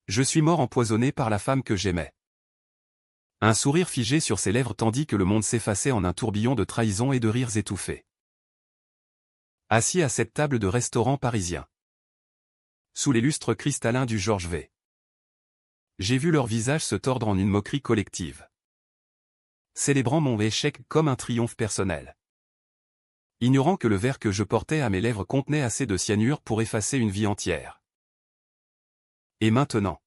Je suis mort empoisonné par la femme que j'aimais. Un sourire figé sur ses lèvres tandis que le monde s'effaçait en un tourbillon de trahison et de rires étouffés. Assis à cette table de restaurant parisien. Sous les lustres cristallins du Georges V. J'ai vu leurs visages se tordre en une moquerie collective. Célébrant mon échec comme un triomphe personnel. Ignorant que le verre que je portais à mes lèvres contenait assez de cyanure pour effacer une vie entière. Et maintenant,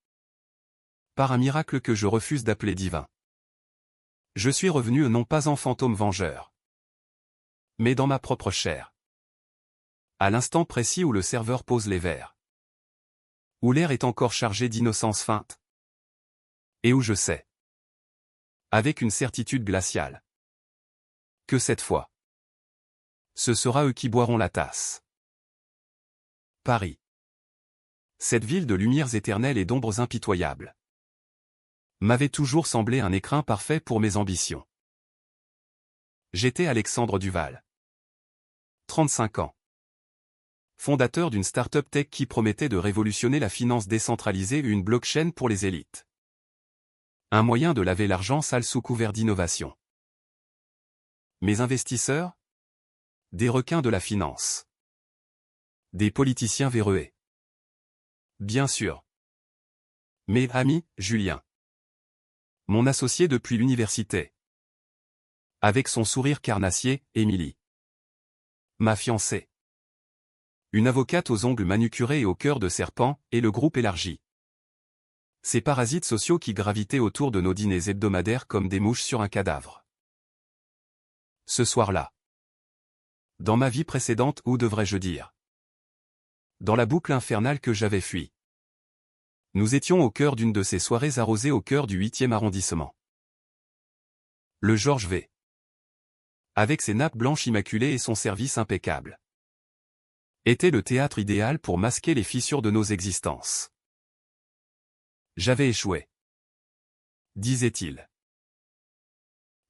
par un miracle que je refuse d'appeler divin, je suis revenu non pas en fantôme vengeur, mais dans ma propre chair. À l'instant précis où le serveur pose les verres. Où l'air est encore chargé d'innocence feinte. Et où je sais, avec une certitude glaciale, que cette fois, ce sera eux qui boiront la tasse. Paris. Cette ville de lumières éternelles et d'ombres impitoyables m'avait toujours semblé un écrin parfait pour mes ambitions. J'étais Alexandre Duval. 35 ans. Fondateur d'une start-up tech qui promettait de révolutionner la finance décentralisée et une blockchain pour les élites. Un moyen de laver l'argent sale sous couvert d'innovation. Mes investisseurs? Des requins de la finance. Des politiciens véreux. Bien sûr. Mes amis, Julien. Mon associé depuis l'université. Avec son sourire carnassier, Émilie. Ma fiancée. Une avocate aux ongles manucurés et au cœur de serpent, et le groupe élargi. Ces parasites sociaux qui gravitaient autour de nos dîners hebdomadaires comme des mouches sur un cadavre. Ce soir-là. Dans ma vie précédente, ou devrais-je dire, dans la boucle infernale que j'avais fui. Nous étions au cœur d'une de ces soirées arrosées au cœur du 8e arrondissement. Le Georges V. Avec ses nappes blanches immaculées et son service impeccable. Était le théâtre idéal pour masquer les fissures de nos existences. J'avais échoué. Disait-il.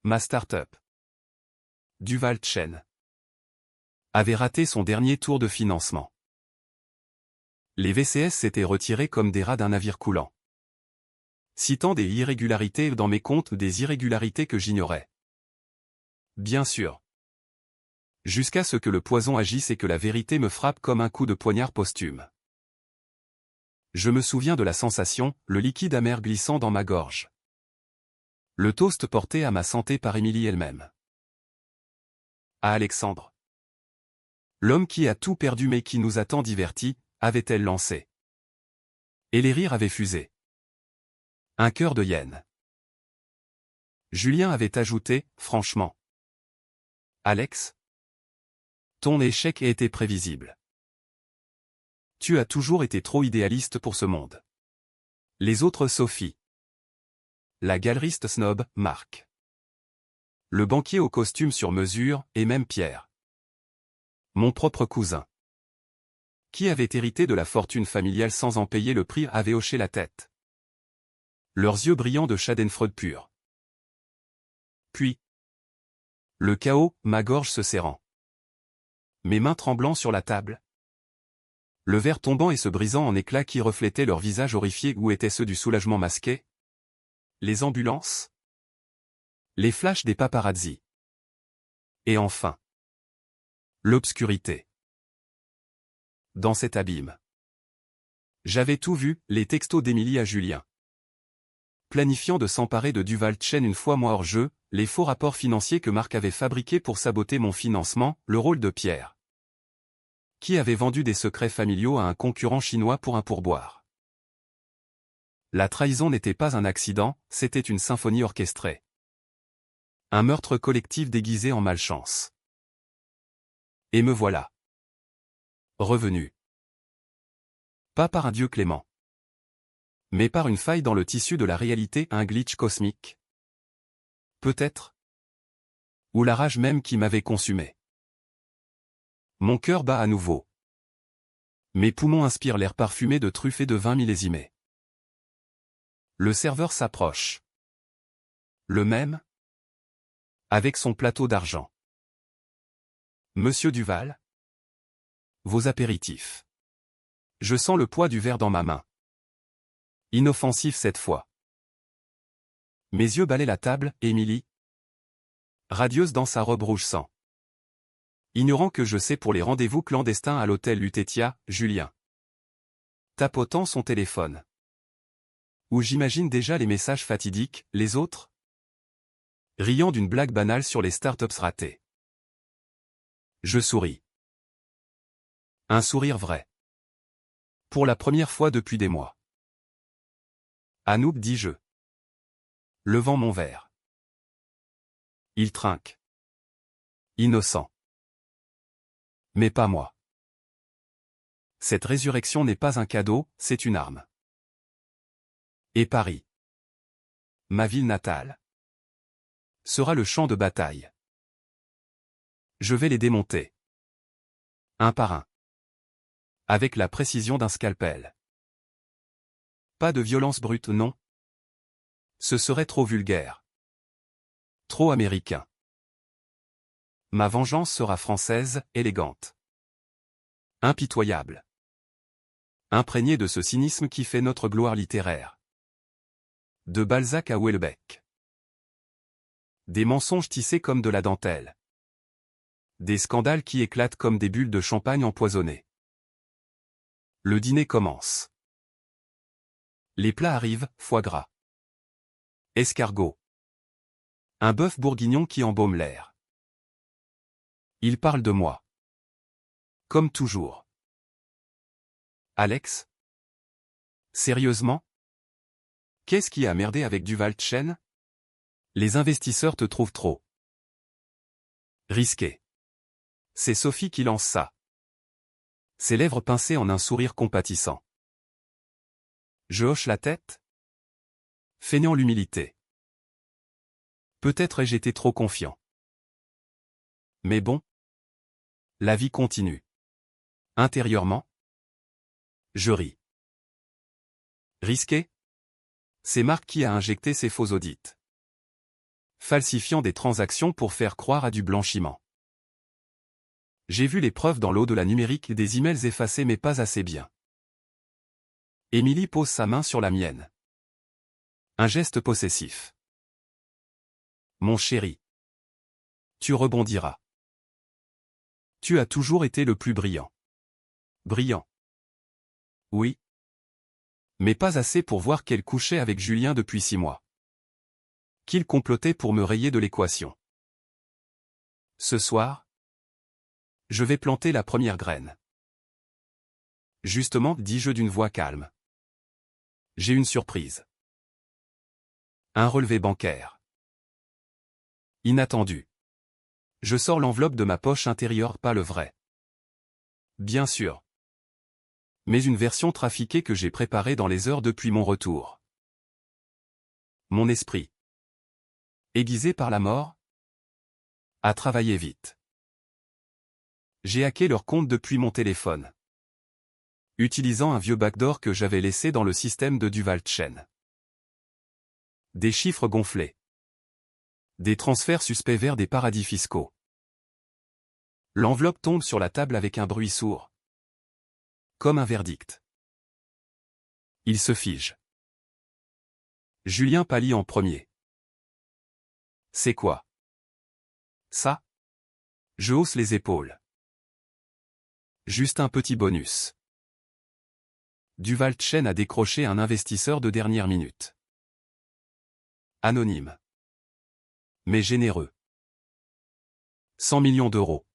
Ma start-up. Duval Chain. Avait raté son dernier tour de financement. Les VCS s'étaient retirés comme des rats d'un navire coulant. Citant des irrégularités dans mes comptes, des irrégularités que j'ignorais. Bien sûr. Jusqu'à ce que le poison agisse et que la vérité me frappe comme un coup de poignard posthume. Je me souviens de la sensation, le liquide amer glissant dans ma gorge. Le toast porté à ma santé par Émilie elle-même. À Alexandre. L'homme qui a tout perdu mais qui nous a tant divertis, avait-elle lancé. Et les rires avaient fusé. Un cœur de hyène. Julien avait ajouté, franchement. Alex? Ton échec était prévisible. Tu as toujours été trop idéaliste pour ce monde. Les autres Sophie. La galeriste snob, Marc. Le banquier au costume sur mesure, et même Pierre. Mon propre cousin. Qui avait hérité de la fortune familiale sans en payer le prix avait hoché la tête. Leurs yeux brillants de schadenfreude pur. Puis. Le chaos, ma gorge se serrant. Mes mains tremblant sur la table. Le verre tombant et se brisant en éclats qui reflétaient leurs visages horrifiés où étaient ceux du soulagement masqué. Les ambulances. Les flashs des paparazzis. Et enfin. L'obscurité. Dans cet abîme. J'avais tout vu, les textos d'Émilie à Julien. Planifiant de s'emparer de Duval Chain une fois moi hors jeu, les faux rapports financiers que Marc avait fabriqués pour saboter mon financement, le rôle de Pierre. Qui avait vendu des secrets familiaux à un concurrent chinois pour un pourboire. La trahison n'était pas un accident, c'était une symphonie orchestrée. Un meurtre collectif déguisé en malchance. Et me voilà. Revenu. Pas par un dieu clément. Mais par une faille dans le tissu de la réalité, un glitch cosmique. Peut-être. Ou la rage même qui m'avait consumé. Mon cœur bat à nouveau. Mes poumons inspirent l'air parfumé de truffes et de vin millésimés. Le serveur s'approche. Le même. Avec son plateau d'argent. Monsieur Duval. Vos apéritifs. Je sens le poids du verre dans ma main. Inoffensif cette fois. Mes yeux balaient la table, Émilie. Radieuse dans sa robe rouge sang. Ignorant que je sais pour les rendez-vous clandestins à l'hôtel Lutetia, Julien. Tapotant son téléphone. Où j'imagine déjà les messages fatidiques, les autres. Riant d'une blague banale sur les startups ratées. Je souris. Un sourire vrai. Pour la première fois depuis des mois. Anouk, dis-je. Levant mon verre. Il trinque. Innocent. Mais pas moi. Cette résurrection n'est pas un cadeau, c'est une arme. Et Paris, ma ville natale, sera le champ de bataille. Je vais les démonter. Un par un. Avec la précision d'un scalpel. Pas de violence brute, non. Ce serait trop vulgaire. Trop américain. Ma vengeance sera française, élégante. Impitoyable. Imprégnée de ce cynisme qui fait notre gloire littéraire. De Balzac à Houellebecq. Des mensonges tissés comme de la dentelle. Des scandales qui éclatent comme des bulles de champagne empoisonnées. Le dîner commence. Les plats arrivent, foie gras. Escargot. Un bœuf bourguignon qui embaume l'air. Il parle de moi. Comme toujours. Alex? Sérieusement? Qu'est-ce qui a merdé avec Duval-Chen? Les investisseurs te trouvent trop risqué. C'est Sophie qui lance ça. Ses lèvres pincées en un sourire compatissant. Je hoche la tête? Feignant l'humilité. Peut-être ai-je été trop confiant. Mais bon. La vie continue. Intérieurement? Je ris. Risqué? C'est Marc qui a injecté ces faux audits. Falsifiant des transactions pour faire croire à du blanchiment. J'ai vu les preuves dans l'eau de la numérique des emails effacés mais pas assez bien. Émilie pose sa main sur la mienne. Un geste possessif. Mon chéri. Tu rebondiras. Tu as toujours été le plus brillant. Brillant. Oui. Mais pas assez pour voir qu'elle couchait avec Julien depuis 6 mois. Qu'il complotait pour me rayer de l'équation. Ce soir, je vais planter la première graine. Justement, dis-je d'une voix calme. J'ai une surprise. Un relevé bancaire. Inattendu. Je sors l'enveloppe de ma poche intérieure, pas le vrai. Bien sûr. Mais une version trafiquée que j'ai préparée dans les heures depuis mon retour. Mon esprit, aiguisé par la mort, a travaillé vite. J'ai hacké leur compte depuis mon téléphone. Utilisant un vieux backdoor que j'avais laissé dans le système de Duval-Chen. Des chiffres gonflés. Des transferts suspects vers des paradis fiscaux. L'enveloppe tombe sur la table avec un bruit sourd. Comme un verdict. Il se fige. Julien pâlit en premier. C'est quoi? Ça? Je hausse les épaules. Juste un petit bonus. Duval-Chen a décroché un investisseur de dernière minute. Anonyme. Mais généreux. 100 millions d'euros.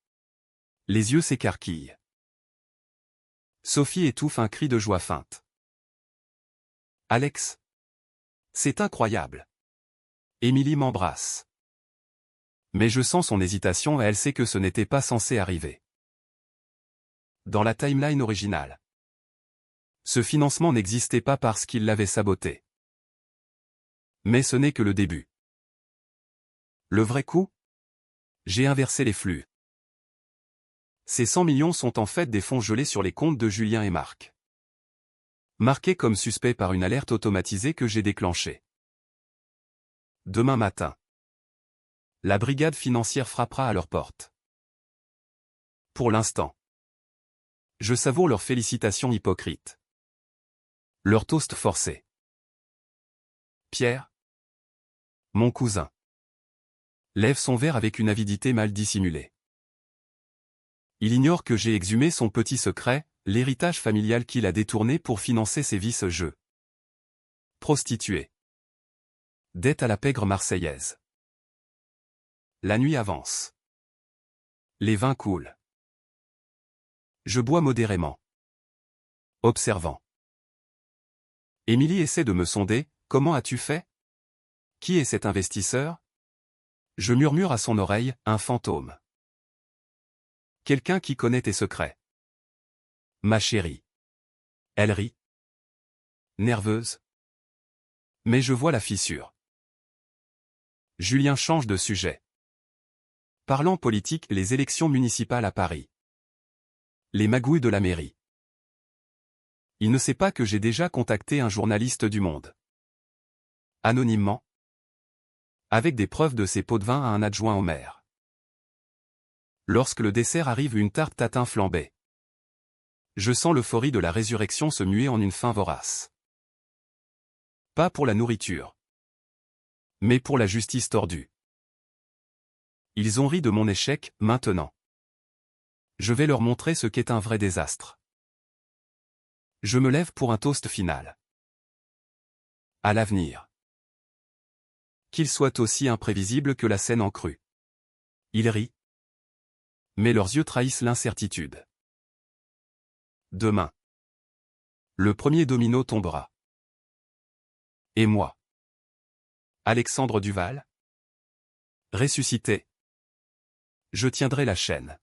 Les yeux s'écarquillent. Sophie étouffe un cri de joie feinte. Alex. C'est incroyable. Émilie m'embrasse. Mais je sens son hésitation et elle sait que ce n'était pas censé arriver. Dans la timeline originale. Ce financement n'existait pas parce qu'il l'avait saboté. Mais ce n'est que le début. Le vrai coup? J'ai inversé les flux. Ces 100 millions sont en fait des fonds gelés sur les comptes de Julien et Marc. Marqués comme suspects par une alerte automatisée que j'ai déclenchée. Demain matin. La brigade financière frappera à leur porte. Pour l'instant. Je savoure leurs félicitations hypocrites. Leur toast forcé. Pierre? Mon cousin. Lève son verre avec une avidité mal dissimulée. Il ignore que j'ai exhumé son petit secret, l'héritage familial qu'il a détourné pour financer ses vices jeux. Prostituée. Dette à la pègre marseillaise. La nuit avance. Les vins coulent. Je bois modérément. Observant. Émilie essaie de me sonder, comment as-tu fait? Qui est cet investisseur? Je murmure à son oreille, un fantôme. Quelqu'un qui connaît tes secrets. Ma chérie. Elle rit. Nerveuse. Mais je vois la fissure. Julien change de sujet. Parlant politique, les élections municipales à Paris. Les magouilles de la mairie. Il ne sait pas que j'ai déjà contacté un journaliste du Monde. Anonymement. Avec des preuves de ses pots de vin à un adjoint au maire. Lorsque le dessert arrive, une tarte tatin flambée. Je sens l'euphorie de la résurrection se muer en une faim vorace. Pas pour la nourriture. Mais pour la justice tordue. Ils ont ri de mon échec, maintenant. Je vais leur montrer ce qu'est un vrai désastre. Je me lève pour un toast final. À l'avenir. Qu'il soit aussi imprévisible que la scène en crue. Ils rient. Mais leurs yeux trahissent l'incertitude. Demain. Le premier domino tombera. Et moi. Alexandre Duval. Ressuscité. Je tiendrai la chaîne.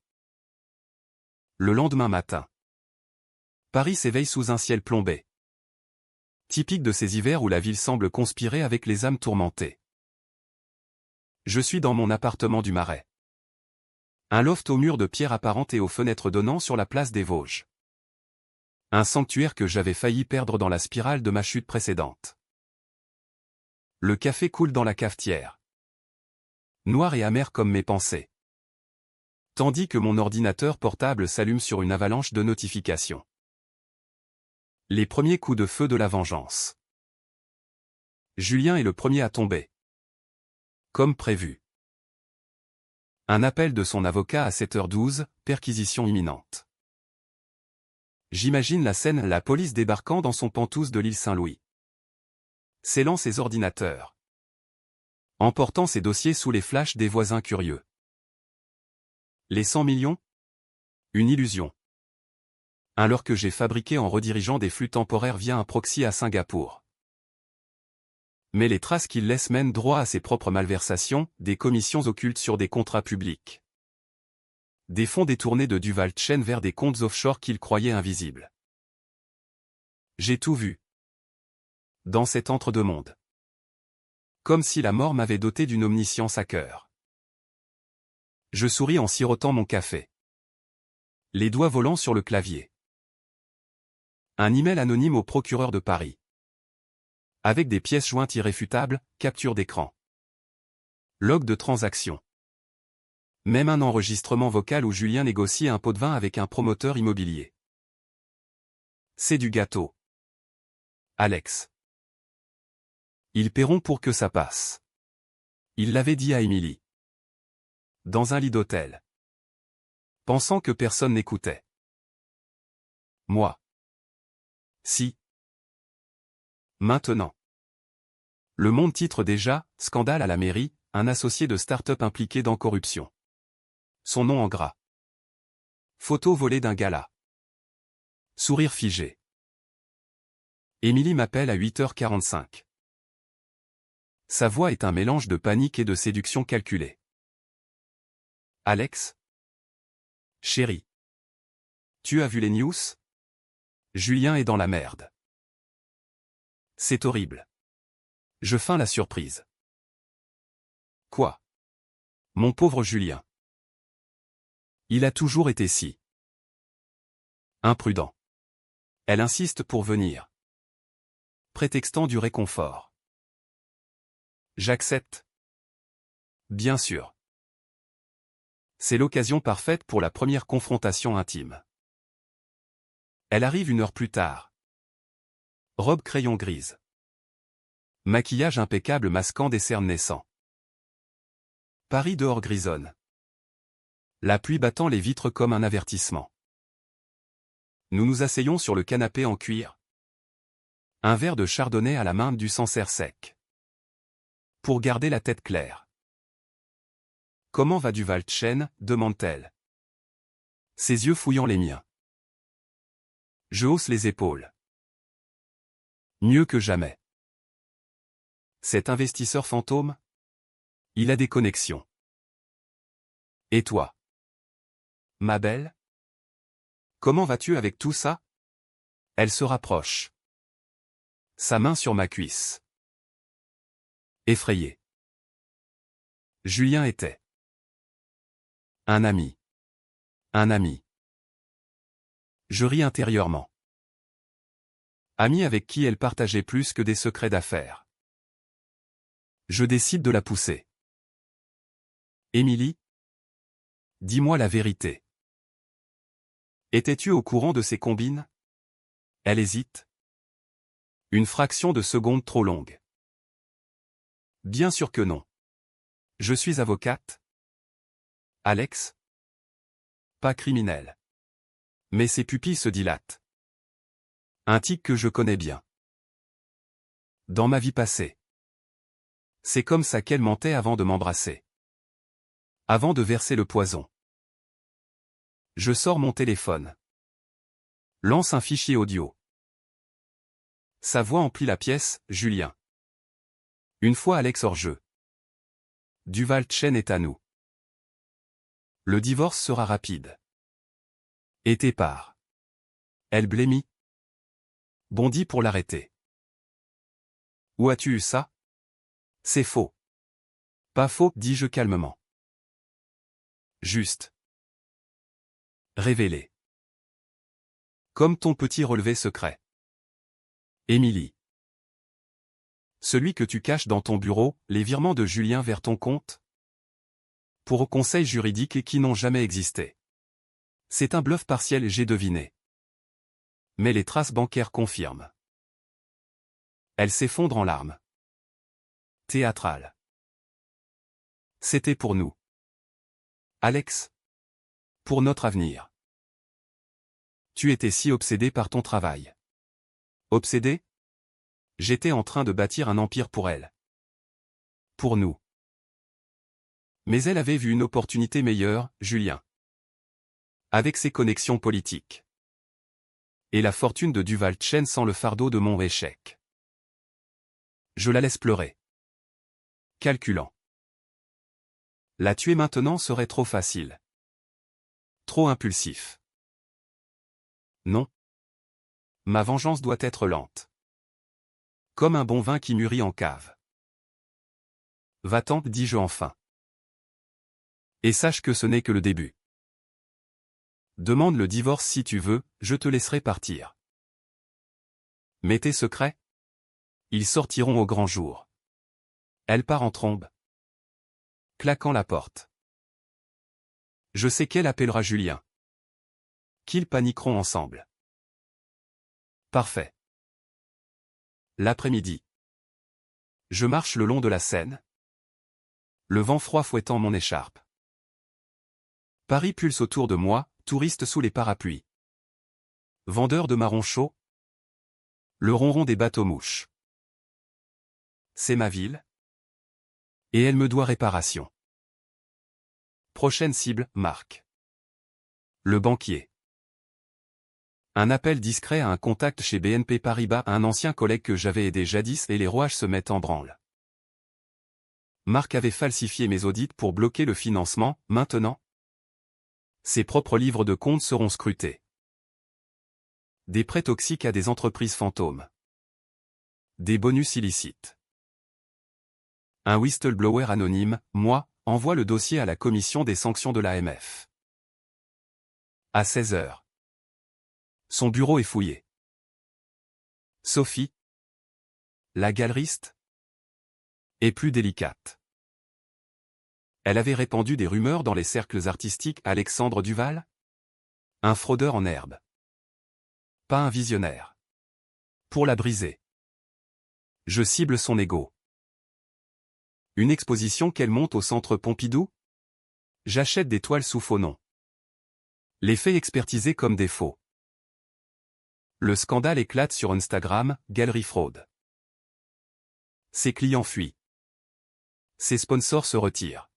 Le lendemain matin. Paris s'éveille sous un ciel plombé. Typique de ces hivers où la ville semble conspirer avec les âmes tourmentées. Je suis dans mon appartement du Marais. Un loft aux murs de pierre apparente et aux fenêtres donnant sur la place des Vosges. Un sanctuaire que j'avais failli perdre dans la spirale de ma chute précédente. Le café coule dans la cafetière. Noir et amer comme mes pensées. Tandis que mon ordinateur portable s'allume sur une avalanche de notifications. Les premiers coups de feu de la vengeance. Julien est le premier à tomber. Comme prévu. Un appel de son avocat à 7h12, perquisition imminente. J'imagine la scène, la police débarquant dans son Penthouse de l'île Saint-Louis. Scellant ses ordinateurs. Emportant ses dossiers sous les flashs des voisins curieux. Les 100 millions? Une illusion. Un leurre que j'ai fabriqué en redirigeant des flux temporaires via un proxy à Singapour. Mais les traces qu'il laisse mènent droit à ses propres malversations, des commissions occultes sur des contrats publics. Des fonds détournés de Duval Chen vers des comptes offshore qu'il croyait invisibles. J'ai tout vu. Dans cet entre-deux-mondes. Comme si la mort m'avait doté d'une omniscience à cœur. Je souris en sirotant mon café. Les doigts volants sur le clavier. Un email anonyme au procureur de Paris. Avec des pièces jointes irréfutables, capture d'écran. Log de transaction. Même un enregistrement vocal où Julien négocie un pot de vin avec un promoteur immobilier. C'est du gâteau. Alex. Ils paieront pour que ça passe. Il l'avait dit à Émilie. Dans un lit d'hôtel. Pensant que personne n'écoutait. Moi. Si. Maintenant. Le Monde titre déjà, scandale à la mairie, un associé de start-up impliqué dans corruption. Son nom en gras. Photo volée d'un gala. Sourire figé. Émilie m'appelle à 8h45. Sa voix est un mélange de panique et de séduction calculée. Alex? Chérie. Tu as vu les news? Julien est dans la merde. C'est horrible. Je feins la surprise. Quoi? Mon pauvre Julien. Il a toujours été si imprudent. Elle insiste pour venir. Prétextant du réconfort. J'accepte. Bien sûr. C'est l'occasion parfaite pour la première confrontation intime. Elle arrive 1 heure plus tard. Robe crayon grise. Maquillage impeccable masquant des cernes naissants. Paris dehors grisonne. La pluie battant les vitres comme un avertissement. Nous nous asseyons sur le canapé en cuir. Un verre de chardonnay à la main du Sancerre sec. Pour garder la tête claire. Comment va Duval-Tchen, demande-t-elle. Ses yeux fouillant les miens. Je hausse les épaules. Mieux que jamais. Cet investisseur fantôme? Il a des connexions. Et toi? Ma belle? Comment vas-tu avec tout ça? Elle se rapproche. Sa main sur ma cuisse. Effrayé. Julien était. Un ami. Un ami. Je ris intérieurement. Ami avec qui elle partageait plus que des secrets d'affaires. Je décide de la pousser. Émilie? Dis-moi la vérité. Étais-tu au courant de ces combines? Elle hésite. Une fraction de seconde trop longue. Bien sûr que non. Je suis avocate. Alex? Pas criminel. Mais ses pupilles se dilatent. Un tic que je connais bien. Dans ma vie passée. C'est comme ça qu'elle mentait avant de m'embrasser. Avant de verser le poison. Je sors mon téléphone. Lance un fichier audio. Sa voix emplit la pièce, Julien. Une fois Alex hors jeu. Duval-Tchen est à nous. Le divorce sera rapide. Et tes parts. Elle blêmit. Bondit pour l'arrêter. Où as-tu eu ça? C'est faux. Pas faux, dis-je calmement. Juste. Révélé. Comme ton petit relevé secret. Émilie. Celui que tu caches dans ton bureau, les virements de Julien vers ton compte? Pour conseils juridiques et qui n'ont jamais existé. C'est un bluff partiel, j'ai deviné. Mais les traces bancaires confirment. Elle s'effondre en larmes. Théâtrale. C'était pour nous. Alex. Pour notre avenir. Tu étais si obsédé par ton travail. Obsédé? J'étais en train de bâtir un empire pour elle. Pour nous. Mais elle avait vu une opportunité meilleure, Julien. Avec ses connexions politiques. Et la fortune de Duval-Tchen sans le fardeau de mon échec. Je la laisse pleurer. Calculant. La tuer maintenant serait trop facile. Trop impulsif. Non. Ma vengeance doit être lente. Comme un bon vin qui mûrit en cave. Va-t'en, dis-je enfin. Et sache que ce n'est que le début. Demande le divorce si tu veux, je te laisserai partir. Mais tes secrets? Ils sortiront au grand jour. Elle part en trombe. Claquant la porte. Je sais qu'elle appellera Julien. Qu'ils paniqueront ensemble. Parfait. L'après-midi. Je marche le long de la Seine. Le vent froid fouettant mon écharpe. Paris pulse autour de moi, touriste sous les parapluies. Vendeur de marrons chauds. Le ronron des bateaux-mouches. C'est ma ville. Et elle me doit réparation. Prochaine cible, Marc. Le banquier. Un appel discret à un contact chez BNP Paribas, un ancien collègue que j'avais aidé jadis, et les rouages se mettent en branle. Marc avait falsifié mes audits pour bloquer le financement, maintenant. Ses propres livres de compte seront scrutés. Des prêts toxiques à des entreprises fantômes. Des bonus illicites. Un whistleblower anonyme, moi, envoie le dossier à la commission des sanctions de l'AMF. À 16 heures. Son bureau est fouillé. Sophie, la galeriste, est plus délicate. Elle avait répandu des rumeurs dans les cercles artistiques. Alexandre Duval? Un fraudeur en herbe. Pas un visionnaire. Pour la briser. Je cible son ego. Une exposition qu'elle monte au centre Pompidou? J'achète des toiles sous faux nom. Les faits expertisés comme des faux. Le scandale éclate sur Instagram, galerie fraude. Ses clients fuient. Ses sponsors se retirent.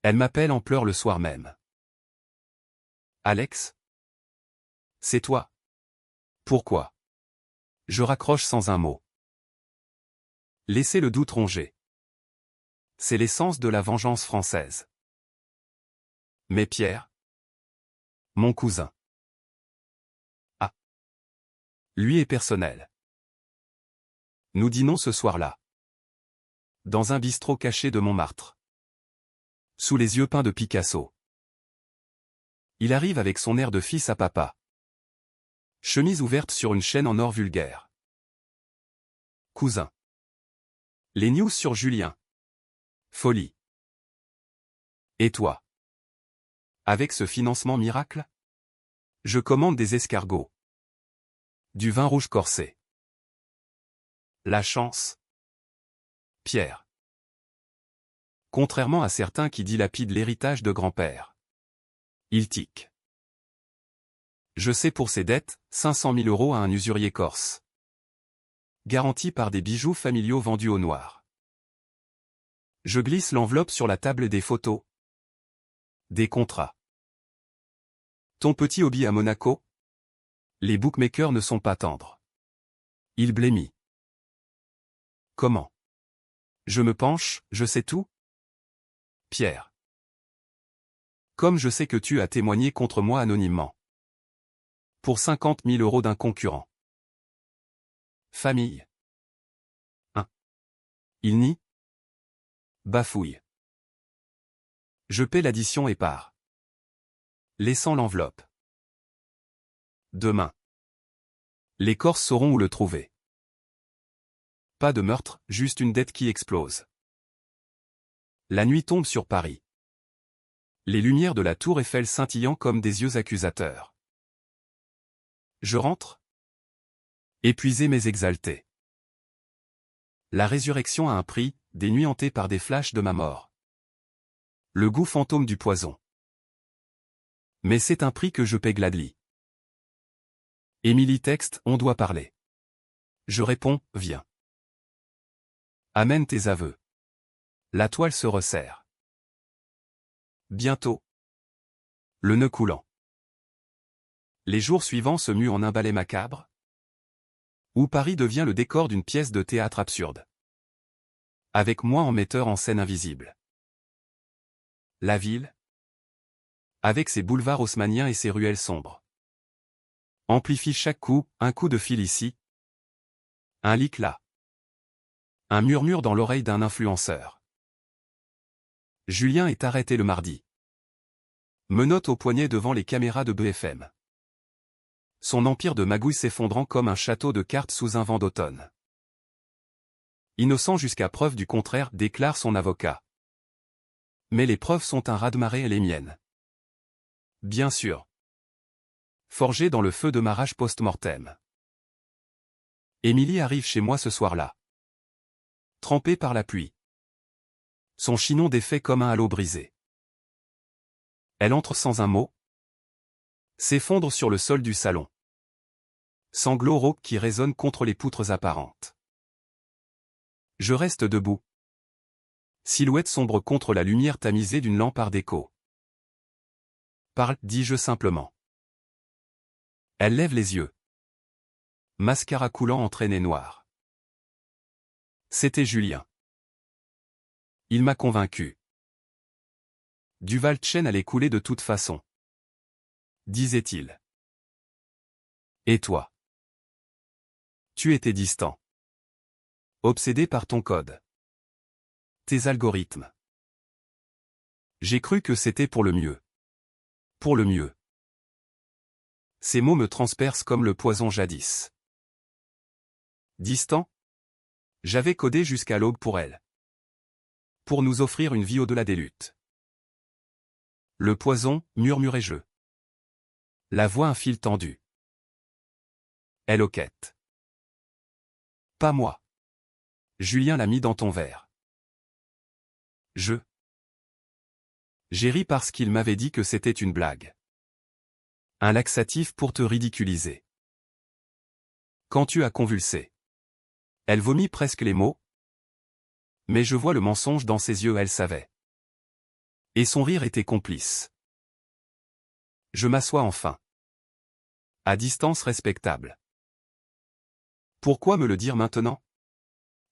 Elle m'appelle en pleurs le soir même. Alex? C'est toi. Pourquoi? Je raccroche sans un mot. Laissez le doute ronger. C'est l'essence de la vengeance française. Mais Pierre? Mon cousin. Ah. Lui est personnel. Nous dînons ce soir-là. Dans un bistrot caché de Montmartre. Sous les yeux peints de Picasso. Il arrive avec son air de fils à papa. Chemise ouverte sur une chaîne en or vulgaire. Cousin. Les news sur Julien. Folie. Et toi? Avec ce financement miracle? Je commande des escargots. Du vin rouge corsé. La chance. Pierre. Contrairement à certains qui dilapident l'héritage de grand-père. Il tique. Je sais pour ses dettes, 500 000 € à un usurier corse. Garanti par des bijoux familiaux vendus au noir. Je glisse l'enveloppe sur la table des photos. Des contrats. Ton petit hobby à Monaco? Les bookmakers ne sont pas tendres. Il blêmit. Comment? Je me penche, je sais tout? Pierre. Comme je sais que tu as témoigné contre moi anonymement. Pour 50 000 € d'un concurrent. Famille. 1. Il nie. Bafouille. Je paie l'addition et pars. Laissant l'enveloppe. Demain. Les Corses sauront où le trouver. Pas de meurtre, juste une dette qui explose. La nuit tombe sur Paris. Les lumières de la tour Eiffel scintillant comme des yeux accusateurs. Je rentre. Épuisé mais exalté. La résurrection a un prix, des nuits hantées par des flashs de ma mort. Le goût fantôme du poison. Mais c'est un prix que je paie gladly. Émilie texte, on doit parler. Je réponds, viens. Amène tes aveux. La toile se resserre. Bientôt. Le nœud coulant. Les jours suivants se muent en un ballet macabre. Où Paris devient le décor d'une pièce de théâtre absurde. Avec moi en metteur en scène invisible. La ville. Avec ses boulevards haussmanniens et ses ruelles sombres. Amplifie chaque coup, un coup de fil ici. Un leak là. Un murmure dans l'oreille d'un influenceur. Julien est arrêté le mardi. Menottes au poignet devant les caméras de BFM. Son empire de magouille s'effondrant comme un château de cartes sous un vent d'automne. Innocent jusqu'à preuve du contraire, déclare son avocat. Mais les preuves sont un raz-de-marée et les miennes. Bien sûr. Forgé dans le feu de ma rage post-mortem. Émilie arrive chez moi ce soir-là. Trempée par la pluie. Son chignon défait comme un halo brisé. Elle entre sans un mot. S'effondre sur le sol du salon. Sanglots rauques qui résonnent contre les poutres apparentes. Je reste debout. Silhouette sombre contre la lumière tamisée d'une lampe art déco. Parle, dis-je simplement. Elle lève les yeux. Mascara coulant en traînée noire. C'était Julien. Il m'a convaincu. Duval-Chen allait couler de toute façon. Disait-il. Et toi? Tu étais distant. Obsédé par ton code. Tes algorithmes. J'ai cru que c'était pour le mieux. Pour le mieux. Ces mots me transpercent comme le poison jadis. Distant? J'avais codé jusqu'à l'aube pour elle. Pour nous offrir une vie au-delà des luttes. Le poison, murmurai-je. La voix un fil tendu. Elle hoquette. Pas moi. Julien l'a mis dans ton verre. J'ai ri parce qu'il m'avait dit que c'était une blague. Un laxatif pour te ridiculiser. Quand tu as convulsé. Elle vomit presque les mots. Mais je vois le mensonge dans ses yeux, elle savait. Et son rire était complice. Je m'assois enfin. À distance respectable. Pourquoi me le dire maintenant?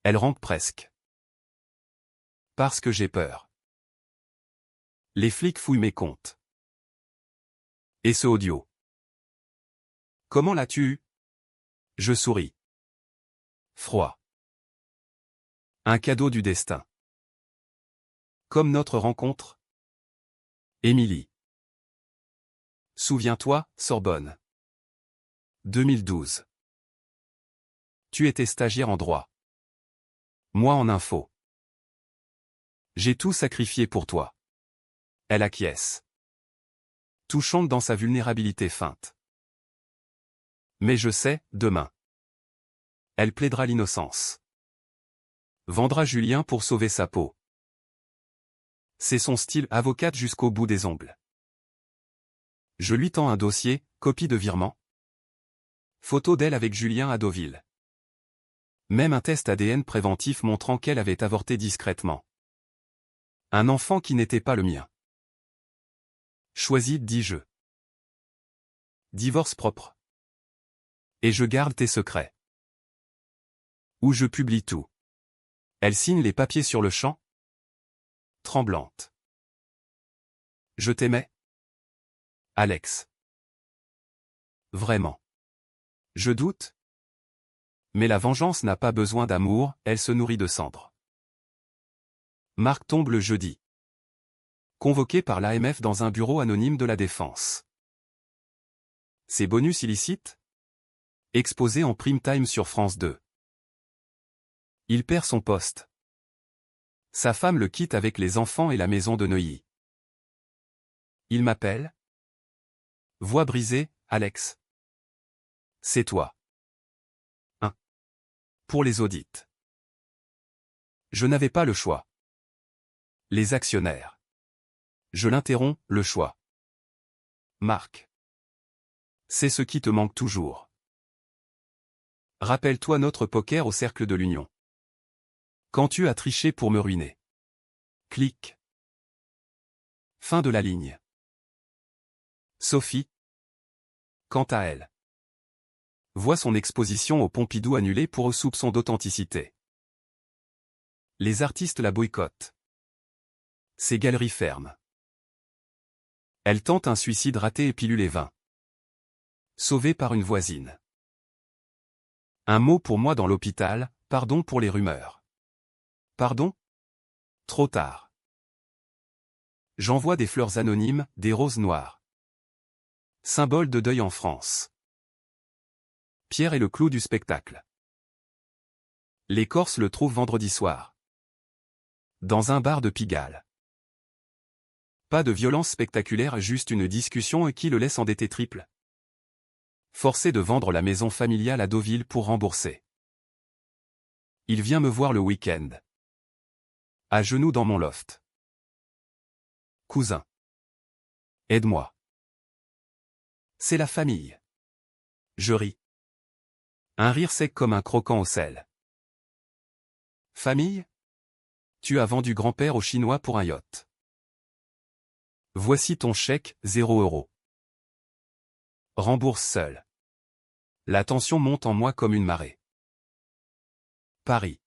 Elle ranque presque. Parce que j'ai peur. Les flics fouillent mes comptes. Et ce audio. Comment l'as-tu eu? Je souris. Froid. Un cadeau du destin. Comme notre rencontre. Émilie. Souviens-toi, Sorbonne. 2012. Tu étais stagiaire en droit. Moi en info. J'ai tout sacrifié pour toi. Elle acquiesce. Touchante dans sa vulnérabilité feinte. Mais je sais, demain. Elle plaidera l'innocence. Vendra Julien pour sauver sa peau. C'est son style, avocate jusqu'au bout des ongles. Je lui tends un dossier, copie de virement. Photo d'elle avec Julien à Deauville. Même un test ADN préventif montrant qu'elle avait avorté discrètement. Un enfant qui n'était pas le mien. Choisis, dis-je. Divorce propre. Et je garde tes secrets. Ou je publie tout. Elle signe les papiers sur le champ. Tremblante. Je t'aimais. Alex. Vraiment. Je doute. Mais la vengeance n'a pas besoin d'amour, elle se nourrit de cendres. Marc tombe le jeudi. Convoqué par l'AMF dans un bureau anonyme de la Défense. Ses bonus illicites? Exposé en prime time sur France 2. Il perd son poste. Sa femme le quitte avec les enfants et la maison de Neuilly. Il m'appelle. Voix brisée, Alex. C'est toi. Pour les audits. Je n'avais pas le choix. Les actionnaires. Je l'interromps, le choix. Marc. C'est ce qui te manque toujours. Rappelle-toi notre poker au cercle de l'Union. Quand tu as triché pour me ruiner. Clic. Fin de la ligne. Sophie. Quant à elle. Voit son exposition au Pompidou annulée pour soupçon d'authenticité. Les artistes la boycottent. Ses galeries ferment. Elle tente un suicide raté et pilule et vain. Sauvée par une voisine. Un mot pour moi dans l'hôpital, pardon pour les rumeurs. Pardon? Trop tard. J'envoie des fleurs anonymes, des roses noires. Symbole de deuil en France. Pierre est le clou du spectacle. Les Corses le trouvent vendredi soir. Dans un bar de Pigalle. Pas de violence spectaculaire, juste une discussion qui le laisse endetté triple. Forcé de vendre la maison familiale à Deauville pour rembourser. Il vient me voir le week-end. À genoux dans mon loft. Cousin. Aide-moi. C'est la famille. Je ris. Un rire sec comme un croquant au sel. Famille? Tu as vendu grand-père au Chinois pour un yacht. Voici ton chèque, 0 €. Rembourse seul. La tension monte en moi comme une marée. Paris.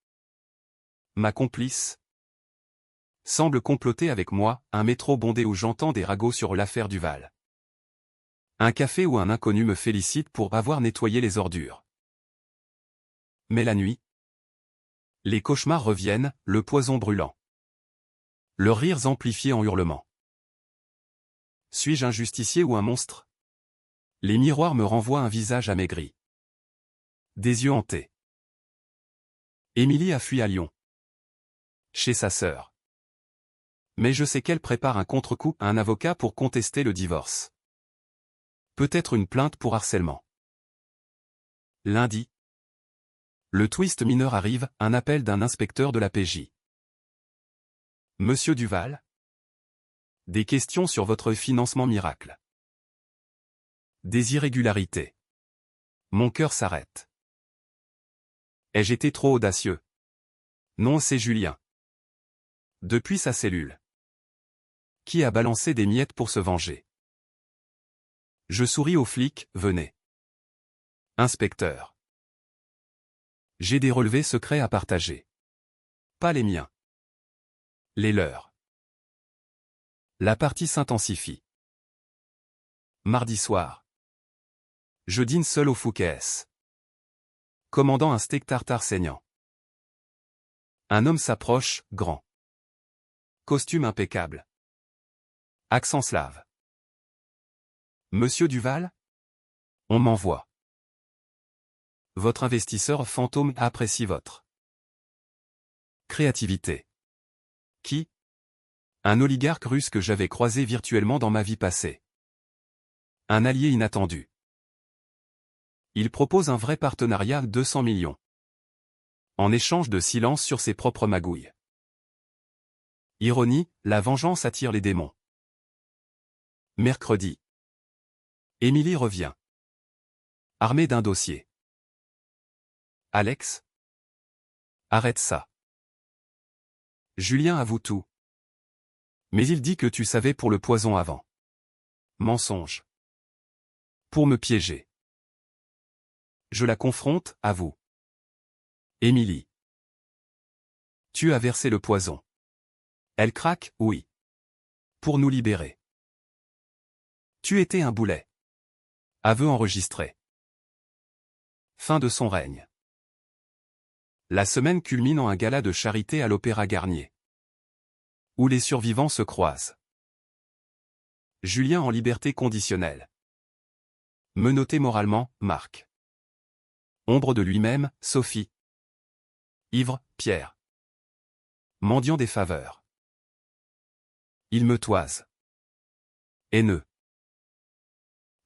Ma complice semble comploter avec moi, un métro bondé où j'entends des ragots sur l'affaire Duval. Un café où un inconnu me félicite pour avoir nettoyé les ordures. Mais la nuit, les cauchemars reviennent, le poison brûlant. Leurs rires amplifiés en hurlements. Suis-je un justicier ou un monstre? Les miroirs me renvoient un visage amaigri. Des yeux hantés. Émilie a fui à Lyon. Chez sa sœur. Mais je sais qu'elle prépare un contre-coup à un avocat pour contester le divorce. Peut-être une plainte pour harcèlement. Lundi. Le twist mineur arrive, un appel d'un inspecteur de la PJ. Monsieur Duval? Des questions sur votre financement miracle. Des irrégularités. Mon cœur s'arrête. Ai-je été trop audacieux? Non, c'est Julien. Depuis sa cellule. Qui a balancé des miettes pour se venger? Je souris aux flics, venez. Inspecteur. J'ai des relevés secrets à partager. Pas les miens. Les leurs. La partie s'intensifie. Mardi soir. Je dîne seul au Fouquet's. Commandant un steak tartare saignant. Un homme s'approche, grand. Costume impeccable. Accent slave. Monsieur Duval? On m'envoie. Votre investisseur fantôme apprécie votre créativité. Qui? Un oligarque russe que j'avais croisé virtuellement dans ma vie passée. Un allié inattendu. Il propose un vrai partenariat, 200 millions. En échange de silence sur ses propres magouilles. Ironie, la vengeance attire les démons. Mercredi. Émilie revient. Armée d'un dossier. Alex? Arrête ça. Julien avoue tout. Mais il dit que tu savais pour le poison avant. Mensonge. Pour me piéger. Je la confronte, avoue. Émilie. Tu as versé le poison. Elle craque, oui. Pour nous libérer. Tu étais un boulet. Aveu enregistré. Fin de son règne. La semaine culmine en un gala de charité à l'Opéra Garnier. Où les survivants se croisent. Julien en liberté conditionnelle. Menotté moralement, Marc. Ombre de lui-même, Sophie. Ivre, Pierre. Mendiant des faveurs. Il me toise. Haineux.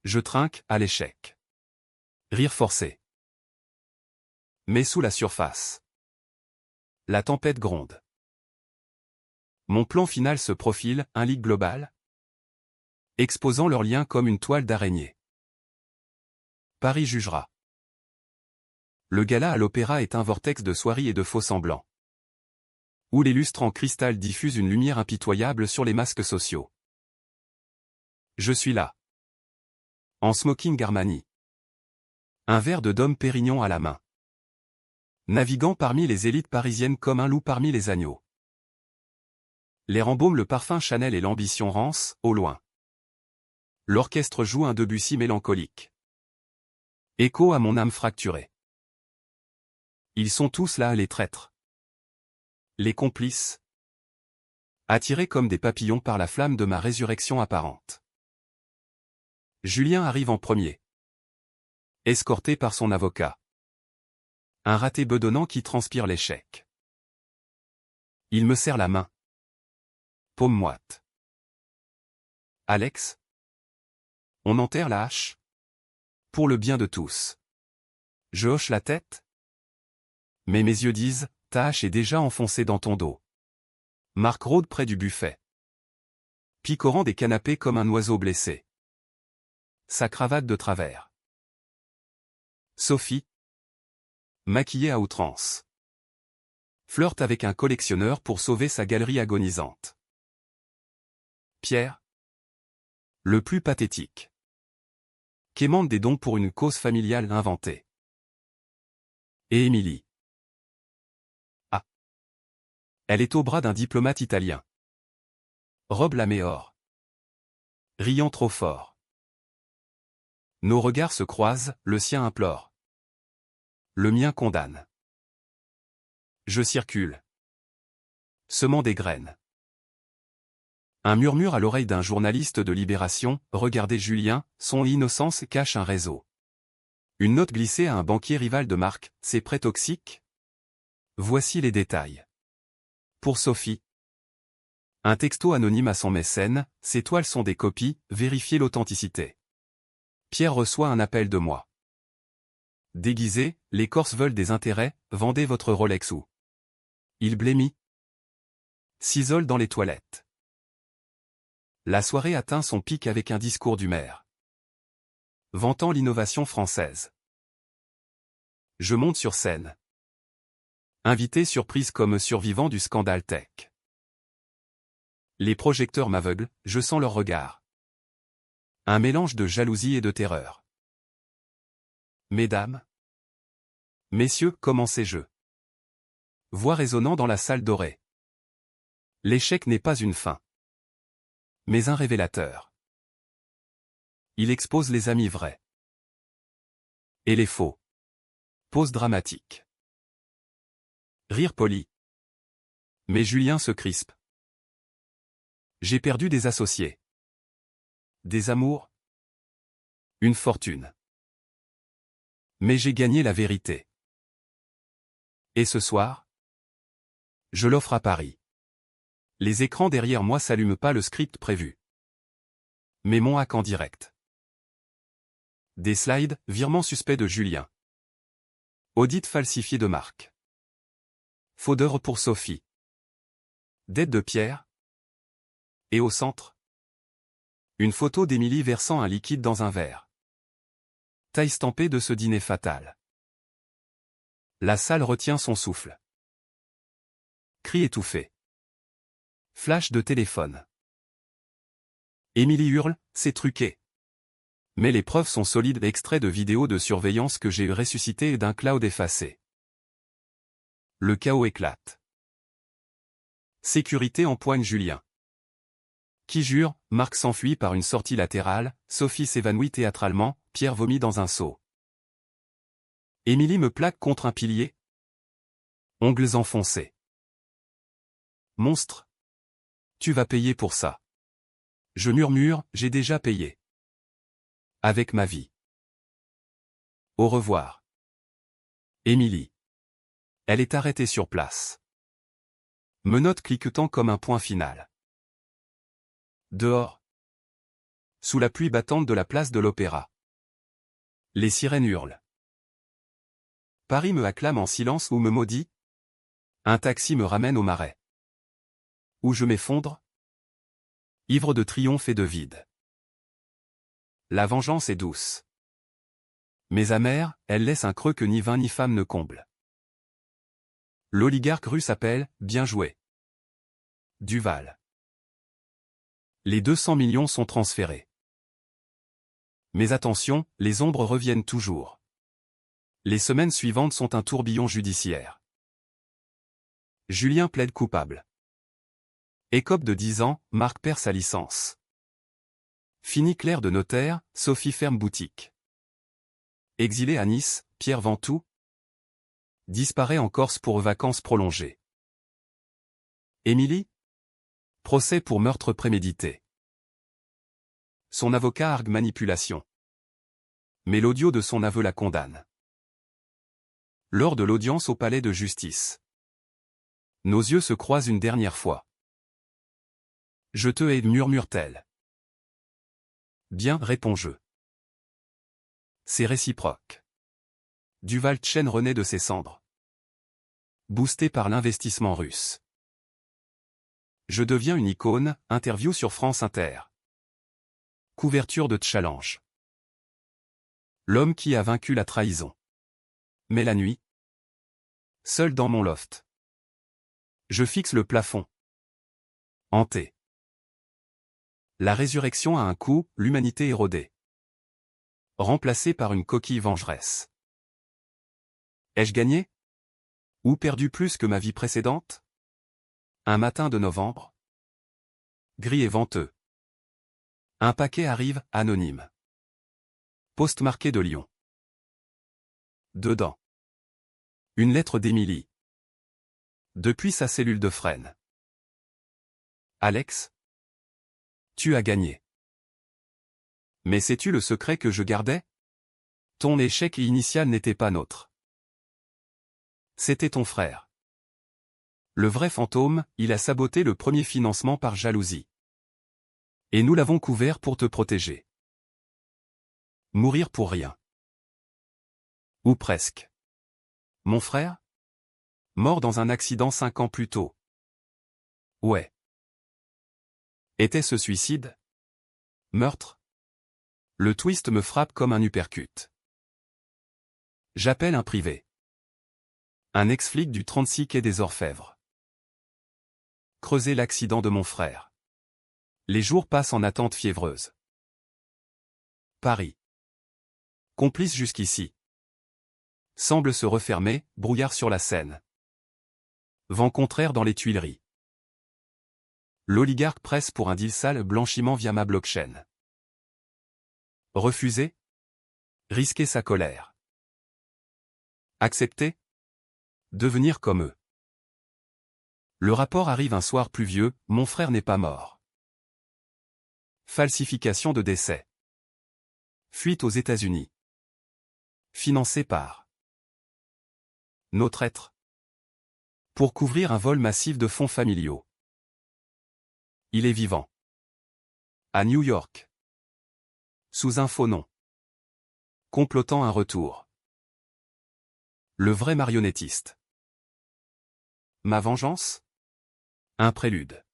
Je trinque, à l'échec. Rire forcé. Mais sous la surface. La tempête gronde. Mon plan final se profile, un leak global, exposant leurs liens comme une toile d'araignée. Paris jugera. Le gala à l'Opéra est un vortex de soieries et de faux-semblants. Où les lustres en cristal diffusent une lumière impitoyable sur les masques sociaux. Je suis là. En smoking Armani. Un verre de Dom Pérignon à la main. Naviguant parmi les élites parisiennes comme un loup parmi les agneaux. L'air embaume le parfum Chanel et l'ambition rance, au loin. L'orchestre joue un Debussy mélancolique. Écho à mon âme fracturée. Ils sont tous là, les traîtres. Les complices. Attirés comme des papillons par la flamme de ma résurrection apparente. Julien arrive en premier. Escorté par son avocat. Un raté bedonnant qui transpire l'échec. Il me serre la main. Paume moite. Alex? On enterre la hache? Pour le bien de tous. Je hoche la tête? Mais mes yeux disent, ta hache est déjà enfoncée dans ton dos. Marc rôde près du buffet. Picorant des canapés comme un oiseau blessé. Sa cravate de travers. Sophie. Maquillée à outrance. Flirte avec un collectionneur pour sauver sa galerie agonisante. Pierre. Le plus pathétique. Quémande des dons pour une cause familiale inventée. Et Émilie. Ah. Elle est au bras d'un diplomate italien. Robe la méhore. Riant trop fort. Nos regards se croisent, le sien implore. Le mien condamne. Je circule. Semant des graines. Un murmure à l'oreille d'un journaliste de Libération, regardez Julien, son innocence cache un réseau. Une note glissée à un banquier rival de Marc, c'est prêt toxique? Voici les détails. Pour Sophie. Un texto anonyme à son mécène, ces toiles sont des copies, vérifiez l'authenticité. Pierre reçoit un appel de moi. Déguisé, les Corses veulent des intérêts, vendez votre Rolex ou. Il blêmit. S'isole dans les toilettes. La soirée atteint son pic avec un discours du maire. Vantant l'innovation française. Je monte sur scène. Invité surprise comme survivant du scandale tech. Les projecteurs m'aveuglent, je sens leur regard. Un mélange de jalousie et de terreur. Mesdames, messieurs, commencez-je. Voix résonnant dans la salle dorée. L'échec n'est pas une fin, mais un révélateur. Il expose les amis vrais et les faux. Pause dramatique. Rire poli. Mais Julien se crispe. J'ai perdu des associés. Des amours. Une fortune. Mais j'ai gagné la vérité. Et ce soir, je l'offre à Paris. Les écrans derrière moi s'allument pas le script prévu. Mais mon hack en direct. Des slides, virement suspect de Julien. Audit falsifié de Marc. Faux d'heure pour Sophie. Dette de Pierre. Et au centre, une photo d'Émilie versant un liquide dans un verre. Taille stampée de ce dîner fatal. La salle retient son souffle. Cri étouffé. Flash de téléphone. Émilie hurle, c'est truqué. Mais les preuves sont solides, extraits de vidéos de surveillance que j'ai ressuscité et d'un cloud effacé. Le chaos éclate. Sécurité empoigne Julien. Qui jure, Marc s'enfuit par une sortie latérale, Sophie s'évanouit théâtralement, Pierre vomit dans un seau. Émilie me plaque contre un pilier. Ongles enfoncés. Monstre. Tu vas payer pour ça. Je murmure, j'ai déjà payé. Avec ma vie. Au revoir. Émilie. Elle est arrêtée sur place. Menottes cliquetant comme un point final. Dehors. Sous la pluie battante de la place de l'Opéra. Les sirènes hurlent. Paris me acclame en silence ou me maudit. Un taxi me ramène au Marais. Où je m'effondre. Ivre de triomphe et de vide. La vengeance est douce. Mais amère, elle laisse un creux que ni vin ni femme ne comble. L'oligarque russe appelle, bien joué. Duval. Les 200 millions sont transférés. Mais attention, les ombres reviennent toujours. Les semaines suivantes sont un tourbillon judiciaire. Julien plaide coupable. Écope de 10 ans, Marc perd sa licence. Fini clerc de notaire, Sophie ferme boutique. Exilé à Nice, Pierre vend tout. Disparaît en Corse pour vacances prolongées. Émilie. Procès pour meurtre prémédité. Son avocat argue manipulation. Mais l'audio de son aveu la condamne. Lors de l'audience au palais de justice. Nos yeux se croisent une dernière fois. Je te hais, murmure-t-elle. Bien, réponds-je. C'est réciproque. Duval Tchen renaît de ses cendres. Boosté par l'investissement russe. Je deviens une icône, interview sur France Inter. Couverture de Challenge. L'homme qui a vaincu la trahison. Mais la nuit. Seul dans mon loft. Je fixe le plafond. Hanté. La résurrection a un coup, l'humanité érodée. Remplacée par une coquille vengeresse. Ai-je gagné? Ou perdu plus que ma vie précédente? Un matin de novembre. Gris et venteux. Un paquet arrive, anonyme. Postmarqué de Lyon. Dedans. Une lettre d'Émilie. Depuis sa cellule de Fresnes. Alex. Tu as gagné. Mais sais-tu le secret que je gardais? Ton échec initial n'était pas nôtre. C'était ton frère. Le vrai fantôme, il a saboté le premier financement par jalousie. Et nous l'avons couvert pour te protéger. Mourir pour rien. Ou presque. Mon frère? Mort dans un accident 5 ans plus tôt. Ouais. Était-ce suicide? Meurtre? Le twist me frappe comme un uppercut. J'appelle un privé. Un ex-flic du 36 quai des Orfèvres. Creuser l'accident de mon frère. Les jours passent en attente fiévreuse. Paris. Complice jusqu'ici. Semble se refermer, brouillard sur la Seine. Vent contraire dans les Tuileries. L'oligarque presse pour un deal sale blanchiment via ma blockchain. Refuser? Risquer sa colère. Accepter? Devenir comme eux. Le rapport arrive un soir pluvieux, mon frère n'est pas mort. Falsification de décès. Fuite aux États-Unis. Financé par notre être. Pour couvrir un vol massif de fonds familiaux. Il est vivant. À New York. Sous un faux nom. Complotant un retour. Le vrai marionnettiste. Ma vengeance? Un prélude.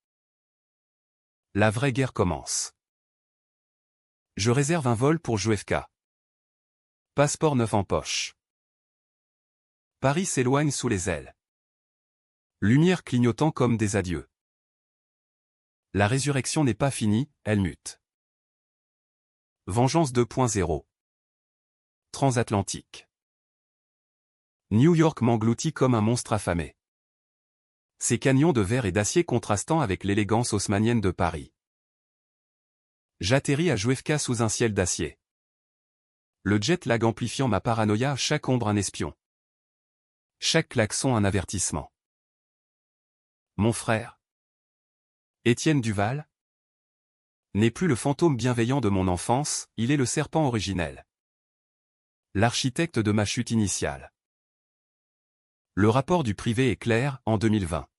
La vraie guerre commence. Je réserve un vol pour JFK. Passeport neuf en poche. Paris s'éloigne sous les ailes. Lumière clignotant comme des adieux. La résurrection n'est pas finie, elle mute. Vengeance 2.0. Transatlantique. New York m'engloutit comme un monstre affamé. Ses canyons de verre et d'acier contrastant avec l'élégance haussmannienne de Paris. J'atterris à JFK sous un ciel d'acier. Le jet lag amplifiant ma paranoïa, chaque ombre un espion. Chaque klaxon un avertissement. Mon frère, Étienne Duval, n'est plus le fantôme bienveillant de mon enfance, il est le serpent originel. L'architecte de ma chute initiale. Le rapport du privé est clair, en 2020.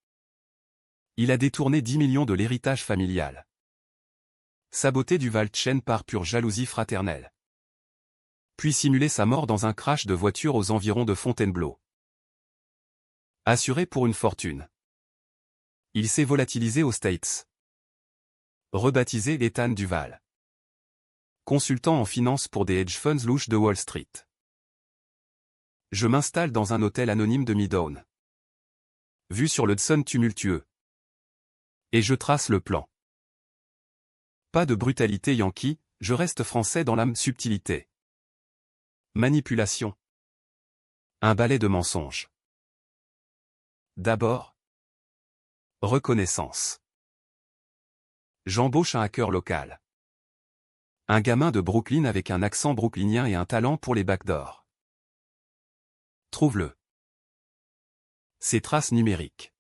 Il a détourné 10 millions de l'héritage familial. Saboté Duval-Chen par pure jalousie fraternelle. Puis simuler sa mort dans un crash de voiture aux environs de Fontainebleau. Assuré pour une fortune. Il s'est volatilisé aux States. Rebaptisé Ethan Duval. Consultant en finance pour des hedge funds louches de Wall Street. Je m'installe dans un hôtel anonyme de Midtown. Vue sur le Hudson tumultueux. Et je trace le plan. Pas de brutalité yankee, je reste français dans l'âme subtilité. Manipulation. Un balai de mensonges. D'abord. Reconnaissance. J'embauche un hacker local. Un gamin de Brooklyn avec un accent brooklynien et un talent pour les backdoors. Trouve-le. Ses traces numériques.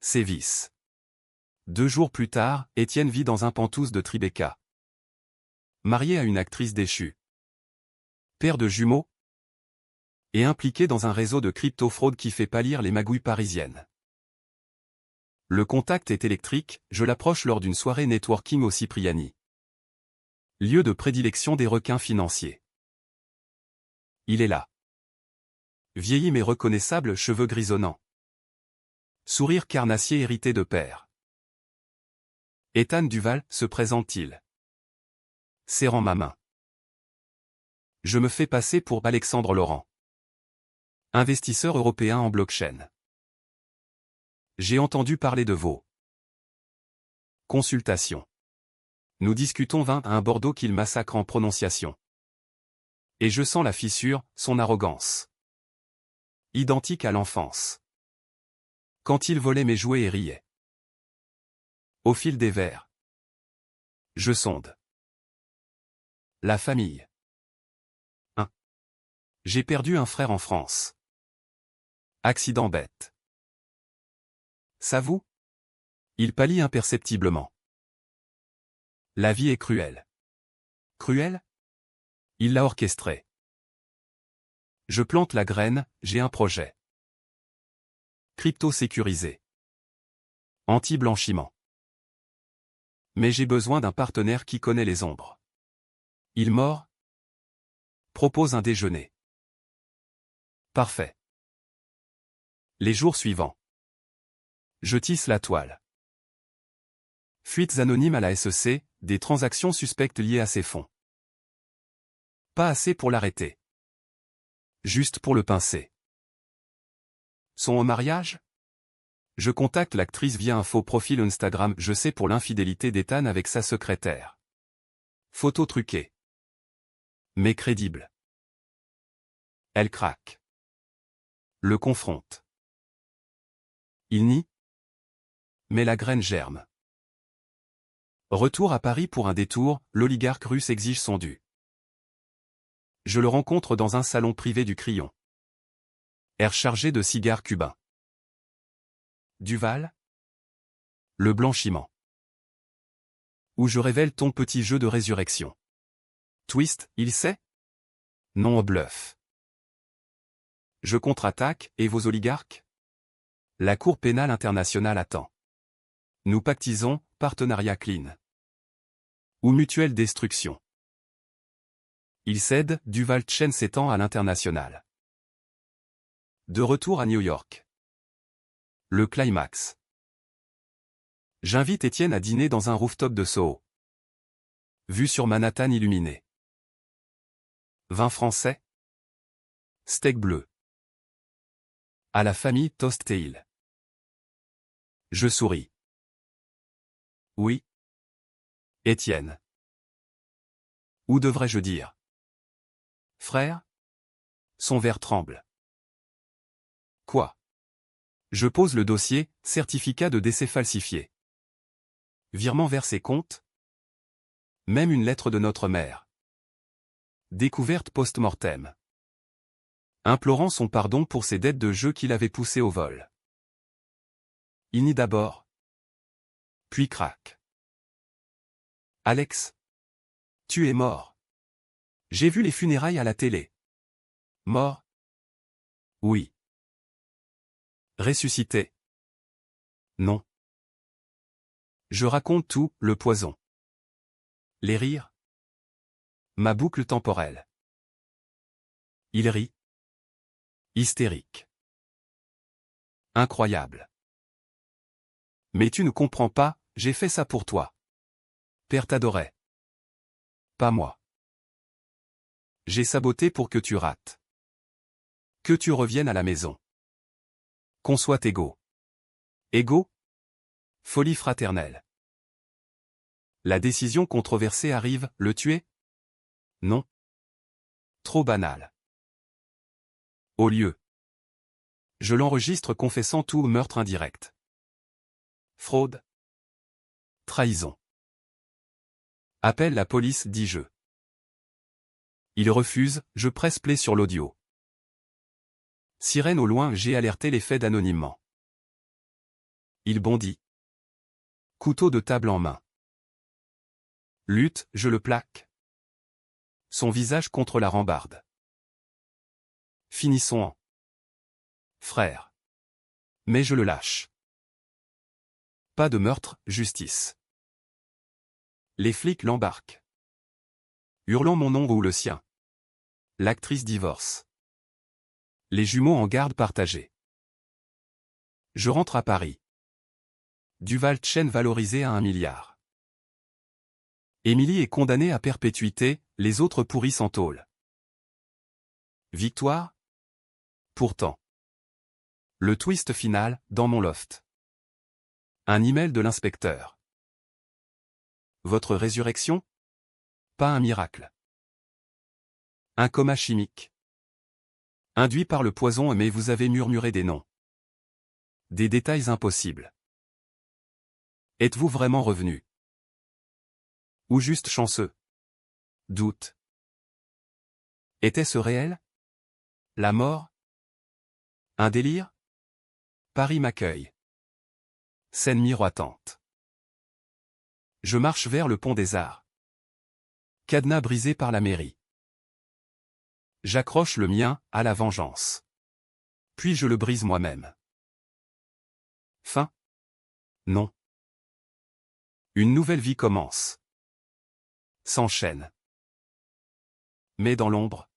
Ses vices. 2 jours plus tard, Étienne vit dans un pantouse de Tribeca. Marié à une actrice déchue. Père de jumeaux. Et impliqué dans un réseau de crypto-fraude qui fait pâlir les magouilles parisiennes. Le contact est électrique, je l'approche lors d'une soirée networking au Cipriani. Lieu de prédilection des requins financiers. Il est là. Vieilli mais reconnaissable, cheveux grisonnants. Sourire carnassier hérité de père. Ethan Duval, se présente-t-il. Serrant ma main. Je me fais passer pour Alexandre Laurent. Investisseur européen en blockchain. J'ai entendu parler de vos consultations. Nous discutons 20 à un Bordeaux qu'il massacre en prononciation. Et je sens la fissure, son arrogance. Identique à l'enfance. Quand il volait mes jouets et riait. Au fil des verres. Je sonde. La famille. 1. J'ai perdu un frère en France. Accident bête. Ça vous? Il pâlit imperceptiblement. La vie est cruelle. Cruelle? Il l'a orchestrée. Je plante la graine, j'ai un projet. Crypto sécurisé. Anti-blanchiment. Mais j'ai besoin d'un partenaire qui connaît les ombres. Il mord? Propose un déjeuner. Parfait. Les jours suivants. Je tisse la toile. Fuites anonymes à la SEC, des transactions suspectes liées à ces fonds. Pas assez pour l'arrêter. Juste pour le pincer. Son au mariage? Je contacte l'actrice via un faux profil Instagram. Je sais pour l'infidélité d'Ethan avec sa secrétaire. Photo truquée. Mais crédible. Elle craque. Le confronte. Il nie. Mais la graine germe. Retour à Paris pour un détour, l'oligarque russe exige son dû. Je le rencontre dans un salon privé du Crillon. Air chargé de cigares cubains. Duval? Le blanchiment. Où je révèle ton petit jeu de résurrection. Twist, il sait? Non au bluff. Je contre-attaque, et vos oligarques? La Cour pénale internationale attend. Nous pactisons, partenariat clean. Ou mutuelle destruction. Il cède, Duval Chen s'étend à l'international. De retour à New York. Le climax. J'invite Étienne à dîner dans un rooftop de Soho. Vue sur Manhattan illuminée. Vin français. Steak bleu. À la famille Toast Tail. Je souris. Oui. Étienne. Ou devrais-je dire? Frère? Son verre tremble. Quoi? Je pose le dossier, certificat de décès falsifié. Virement vers ses comptes? Même une lettre de notre mère. Découverte post-mortem. Implorant son pardon pour ses dettes de jeu qu'il avait poussées au vol. Il nie d'abord. Puis craque. Alex. Tu es mort. J'ai vu les funérailles à la télé. Mort? Oui. Ressuscité? Non. Je raconte tout, le poison. Les rires? Ma boucle temporelle. Il rit. Hystérique. Incroyable. Mais tu ne comprends pas, j'ai fait ça pour toi. Père t'adorait. Pas moi. J'ai saboté pour que tu rates. Que tu reviennes à la maison. Qu'on soit égaux. Égaux? Folie fraternelle. La décision controversée arrive, le tuer? Non. Trop banal. Au lieu. Je l'enregistre confessant tout meurtre indirect. Fraude. Trahison. Appelle la police, dis-je. Il refuse, je presse play sur l'audio. Sirène au loin, j'ai alerté les feds anonymement. Il bondit. Couteau de table en main. Lutte, je le plaque. Son visage contre la rambarde. Finissons en. Frère. Mais je le lâche. Pas de meurtre, justice. Les flics l'embarquent. Hurlant mon nom ou le sien. L'actrice divorce. Les jumeaux en garde partagée. Je rentre à Paris. Duval Chen valorisé à 1 milliard. Émilie est condamnée à perpétuité, les autres pourrissent en tôle. Victoire? Pourtant. Le twist final, dans mon loft. Un email de l'inspecteur. Votre résurrection? Pas un miracle. Un coma chimique. Induit par le poison, mais vous avez murmuré des noms. Des détails impossibles. Êtes-vous vraiment revenu? Ou juste chanceux? Doute. Était-ce réel? La mort? Un délire? Paris m'accueille. Scène miroitante. Je marche vers le pont des Arts. Cadenas brisé par la mairie. J'accroche le mien, à la vengeance. Puis je le brise moi-même. Fin? Non. Une nouvelle vie commence. S'enchaîne. Mais dans l'ombre.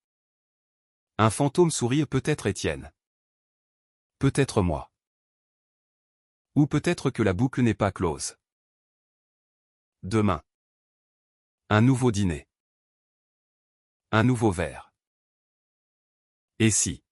Un fantôme sourire, peut-être Étienne. Peut-être moi. Ou peut-être que la boucle n'est pas close. Demain. Un nouveau dîner. Un nouveau verre. Et si